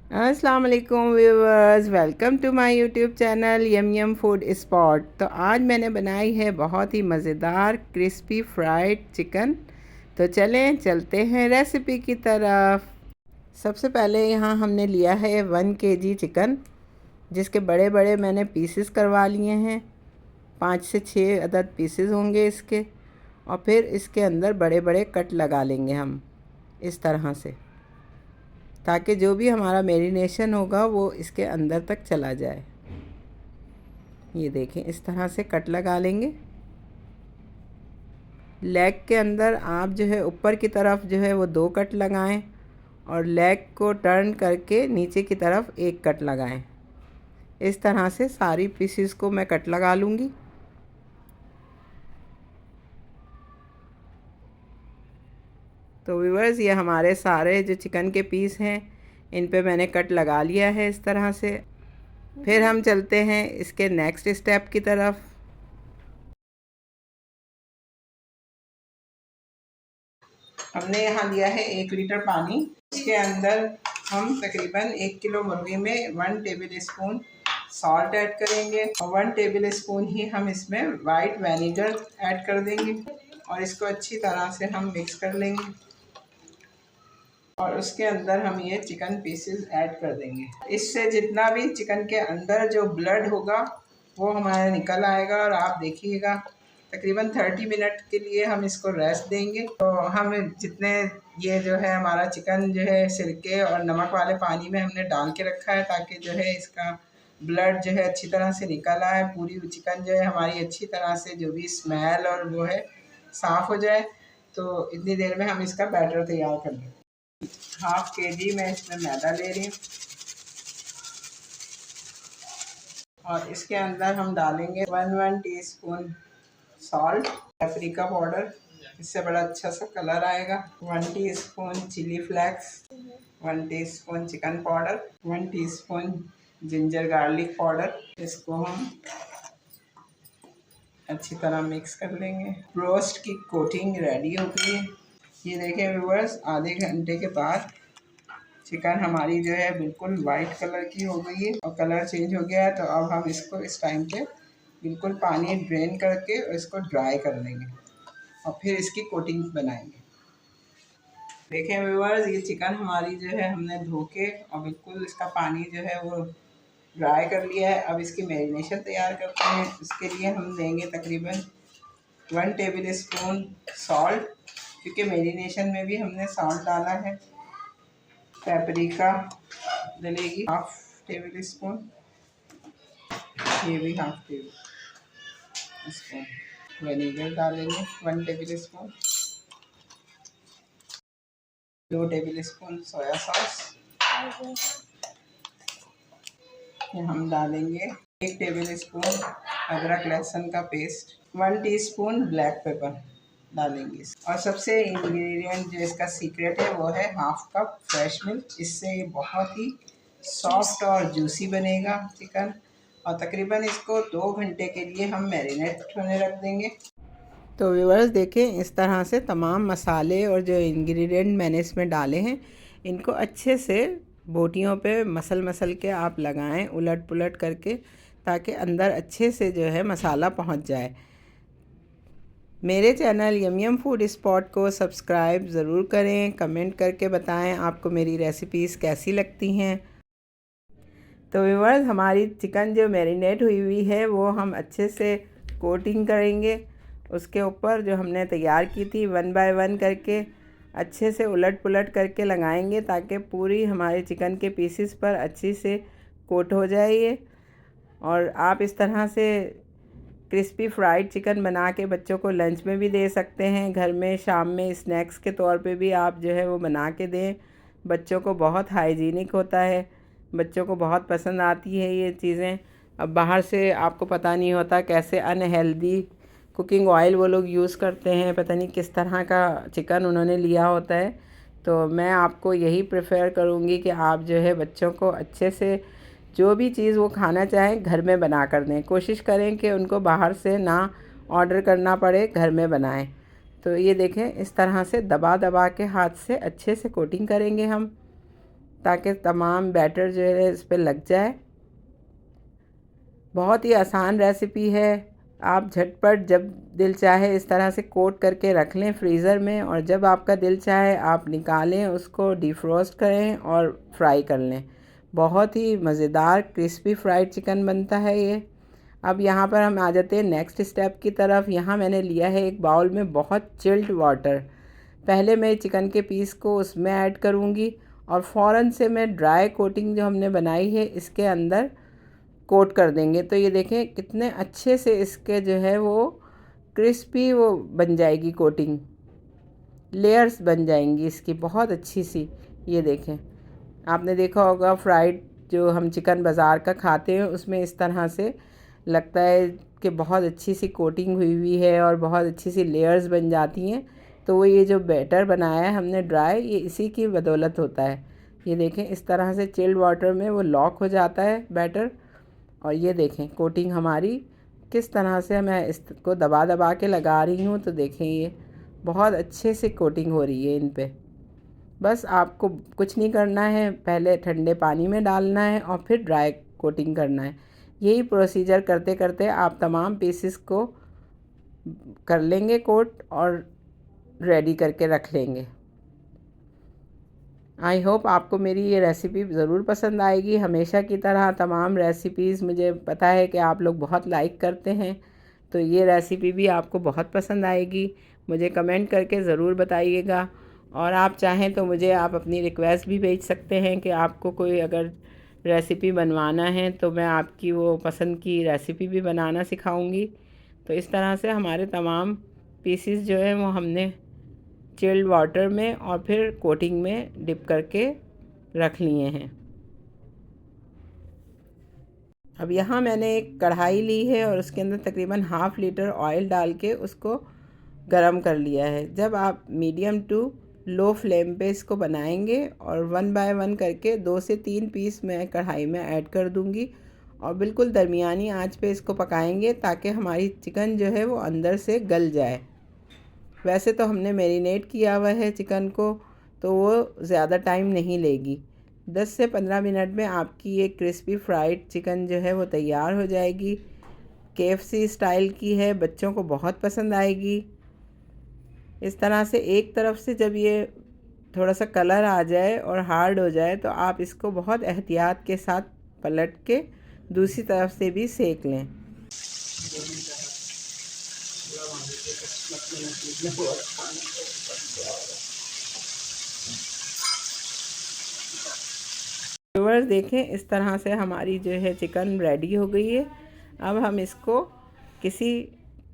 अस्सलाम वालेकुम viewers, welcome to my YouTube channel yum yum food spot. तो आज मैंने बनाई है बहुत ही मज़ेदार क्रिस्पी फ्राइड चिकन। तो चलें चलते हैं रेसिपी की तरफ। सबसे पहले यहाँ हमने लिया है 1 kg चिकन, जिसके बड़े बड़े मैंने पीसेस करवा लिए हैं। 5 से 6 अदद पीसेस होंगे इसके। और फिर इसके अंदर बड़े बड़े कट लगा लेंगे हम इस तरह से, ताकि जो भी हमारा मैरिनेशन होगा वो इसके अंदर तक चला जाए। ये देखें, इस तरह से कट लगा लेंगे। लेग के अंदर आप जो है ऊपर की तरफ जो है वो 2 कट लगाएं और लेग को टर्न करके नीचे की तरफ 1 कट लगाएं। इस तरह से सारी पीसेस को मैं कट लगा लूँगी। तो व्यूअर्स, ये हमारे सारे जो चिकन के पीस हैं इन पे मैंने कट लगा लिया है इस तरह से। फिर हम चलते हैं इसके नेक्स्ट स्टेप की तरफ। हमने यहाँ लिया है 1 लीटर पानी। इसके अंदर हम तकरीबन 1 किलो मुर्गी में 1 टेबल स्पून सॉल्ट ऐड करेंगे और 1 टेबल स्पून ही हम इसमें वाइट विनेगर ऐड कर देंगे और इसको अच्छी तरह से हम मिक्स कर लेंगे। और उसके अंदर हम ये चिकन पीसेस ऐड कर देंगे। इससे जितना भी चिकन के अंदर जो ब्लड होगा वो हमारा निकल आएगा। और आप देखिएगा तकरीबन 30 मिनट के लिए हम इसको रेस्ट देंगे। तो हम जितने ये जो है हमारा चिकन जो है सिरके और नमक वाले पानी में हमने डाल के रखा है, ताकि जो है इसका ब्लड जो है अच्छी तरह से निकल आए, पूरी चिकन जो है हमारी अच्छी तरह से जो भी स्मेल और वो है साफ़ हो जाए। तो इतनी देर में हम इसका बैटर तैयार कर लेंगे। 1/2 kg मैं इसमें मैदा ले रही हूँ और इसके अंदर हम डालेंगे 1 टीस्पून सॉल्ट, पेपरिका पाउडर, इससे बड़ा अच्छा सा कलर आएगा। 1 teaspoon chilli flakes, 1 teaspoon chicken powder, 1 teaspoon ginger garlic powder. इसको हम अच्छी तरह मिक्स कर लेंगे। रोस्ट की कोटिंग रेडी हो गई है। ये देखें व्यूअर्स, आधे घंटे के बाद चिकन हमारी जो है बिल्कुल वाइट कलर की हो गई है और कलर चेंज हो गया है। तो अब हम इसको इस टाइम पे बिल्कुल पानी ड्रेन करके और इसको ड्राई कर लेंगे और फिर इसकी कोटिंग बनाएंगे। देखें व्यूअर्स, ये चिकन हमारी जो है हमने धो के और बिल्कुल इसका पानी जो है वो ड्राई कर लिया है। अब इसकी मैरिनेशन तैयार करते हैं। इसके लिए हम देंगे तकरीबन 1 टेबल स्पून सॉल्ट, क्योंकि मैरिनेशन में भी हमने सॉल्ट डाला है। पेपरिका डलेगी 1/2 टेबल स्पून, ये भी 1/2 टेबल स्पून। विनेगर डालेंगे 1 table spoon, 2 table spoon soya sauce. हम डालेंगे 1 टेबल स्पून अदरक लहसुन का पेस्ट, 1 टीस्पून ब्लैक पेपर डालेंगे। और सबसे इंग्रेडिएंट जो इसका सीक्रेट है वो है 1/2 कप फ्रेश मिल्क। इससे ये बहुत ही सॉफ्ट और जूसी बनेगा चिकन। और तकरीबन इसको 2 घंटे के लिए हम मैरिनेट होने रख देंगे। तो व्यूअर्स देखें, इस तरह से तमाम मसाले और जो इंग्रेडिएंट मैंने इसमें डाले हैं इनको अच्छे से बोटियों पे मसल के आप लगाएं, उलट पुलट करके, ताकि अंदर अच्छे से जो है मसाला पहुंच जाए। मेरे channel yum yum food spot को सब्सक्राइब ज़रूर करें। कमेंट करके बताएं आपको मेरी रेसिपीज़ कैसी लगती हैं। तो व्यूअर्स, हमारी चिकन जो मैरिनेट हुई है वो हम अच्छे से कोटिंग करेंगे उसके ऊपर, जो हमने तैयार की थी 1 बाय 1 करके अच्छे से उलट पुलट करके लगाएंगे, ताकि पूरी हमारे चिकन के पीसेस पर अच्छी से कोट हो जाए ये। और आप इस तरह से क्रिस्पी फ्राइड चिकन बना के बच्चों को लंच में भी दे सकते हैं। घर में शाम में स्नैक्स के तौर पे भी आप जो है वो बना के दें। बच्चों को बहुत हाइजीनिक होता है, बच्चों को बहुत पसंद आती है ये चीज़ें। अब बाहर से आपको पता नहीं होता कैसे अनहेल्दी कुकिंग ऑयल वो लोग यूज़ करते हैं, पता नहीं किस तरह का चिकन उन्होंने लिया होता है। तो मैं आपको यही प्रेफर करूँगी कि आप जो है बच्चों को अच्छे से जो भी चीज़ वो खाना चाहें घर में बना कर दें। कोशिश करें कि उनको बाहर से ना ऑर्डर करना पड़े, घर में बनाएं। तो ये देखें, इस तरह से दबा दबा के हाथ से अच्छे से कोटिंग करेंगे हम। ताकि तमाम बैटर जो है इस पर लग जाए। बहुत ही आसान रेसिपी है। आप झटपट जब दिल चाहे इस तरह से कोट करके रख लें फ्रीज़र में, और जब आपका दिल चाहे आप निकालें, उसको डिफ्रोस्ट करें और फ्राई कर लें। बहुत ही मज़ेदार क्रिस्पी फ्राइड चिकन बनता है ये। अब यहाँ पर हम आ जाते हैं नेक्स्ट स्टेप की तरफ। यहाँ मैंने लिया है एक बाउल में बहुत चिल्ड वाटर। पहले मैं चिकन के पीस को उसमें ऐड करूँगी और फ़ौरन से मैं ड्राई कोटिंग जो हमने बनाई है इसके अंदर कोट कर देंगे। तो ये देखें कितने अच्छे से इसके जो है वो क्रिस्पी वो बन जाएगी, कोटिंग लेयर्स बन जाएंगी इसकी बहुत अच्छी सी। ये देखें, आपने देखा होगा फ्राइड जो हम चिकन बाज़ार का खाते हैं उसमें इस तरह से लगता है कि बहुत अच्छी सी कोटिंग हुई हुई है और बहुत अच्छी सी लेयर्स बन जाती हैं। तो वो ये जो बैटर बनाया है हमने ड्राई, ये इसी की बदौलत होता है। ये देखें इस तरह से चिल्ड वाटर में वो लॉक हो जाता है बैटर। और ये देखें कोटिंग हमारी किस तरह से मैं इसको दबा दबा के लगा रही हूँ। तो देखें ये बहुत अच्छे से कोटिंग हो रही है इन पे। बस आपको कुछ नहीं करना है, पहले ठंडे पानी में डालना है और फिर ड्राई कोटिंग करना है। यही प्रोसीजर करते करते आप तमाम पीसेस को कर लेंगे कोट और रेडी करके रख लेंगे। आई होप आपको मेरी ये रेसिपी ज़रूर पसंद आएगी। हमेशा की तरह तमाम रेसिपीज़ मुझे पता है कि आप लोग बहुत लाइक करते हैं, तो ये रेसिपी भी आपको बहुत पसंद आएगी। मुझे कमेंट करके ज़रूर बताइएगा। और आप चाहें तो मुझे आप अपनी रिक्वेस्ट भी भेज सकते हैं कि आपको कोई अगर रेसिपी बनवाना है तो मैं आपकी वो पसंद की रेसिपी भी बनाना सिखाऊंगी। तो इस तरह से हमारे तमाम पीसेस जो हैं वो हमने चिल्ड वाटर में और फिर कोटिंग में डिप करके रख लिए हैं। अब यहाँ मैंने एक कढ़ाई ली है और उसके अंदर तकरीबन ½ लीटर ऑयल डाल के उसको गरम कर लिया है। जब आप मीडियम टू लो फ्लेम पे इसको बनाएंगे और 1 बाय 1 करके 2 से 3 पीस मैं कढ़ाई में ऐड कर दूंगी और बिल्कुल दरमियानी आंच पे इसको पकाएंगे ताकि हमारी चिकन जो है वो अंदर से गल जाए। वैसे तो हमने मैरिनेट किया हुआ है चिकन को, तो वो ज़्यादा टाइम नहीं लेगी। 10 से 15 मिनट में आपकी ये क्रिस्पी फ्राइड चिकन जो है वो तैयार हो जाएगी। KFC स्टाइल की है, बच्चों को बहुत पसंद आएगी। इस तरह से एक तरफ से जब ये थोड़ा सा कलर आ जाए और हार्ड हो जाए तो आप इसको बहुत एहतियात के साथ पलट के दूसरी तरफ से भी सेक लें। व्यूअर्स देखें इस तरह से हमारी जो है चिकन रेडी हो गई है। अब हम इसको किसी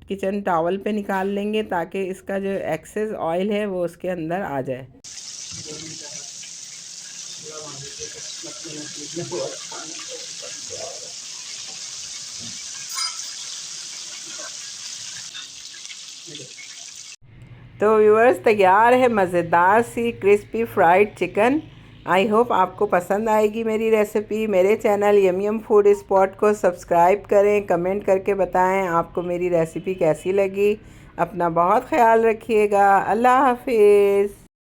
किचन टॉवल पे निकाल लेंगे ताकि इसका जो एक्सेस ऑयल है वो उसके अंदर आ जाए। तो व्यूअर्स तैयार है मज़ेदार सी crispy fried chicken. I hope आपको पसंद आएगी मेरी रेसिपी। मेरे चैनल यम फूड स्पॉट को सब्सक्राइब करें, कमेंट करके बताएं आपको मेरी रेसिपी कैसी लगी। अपना बहुत ख्याल रखिएगा। अल्लाह हाफिज़।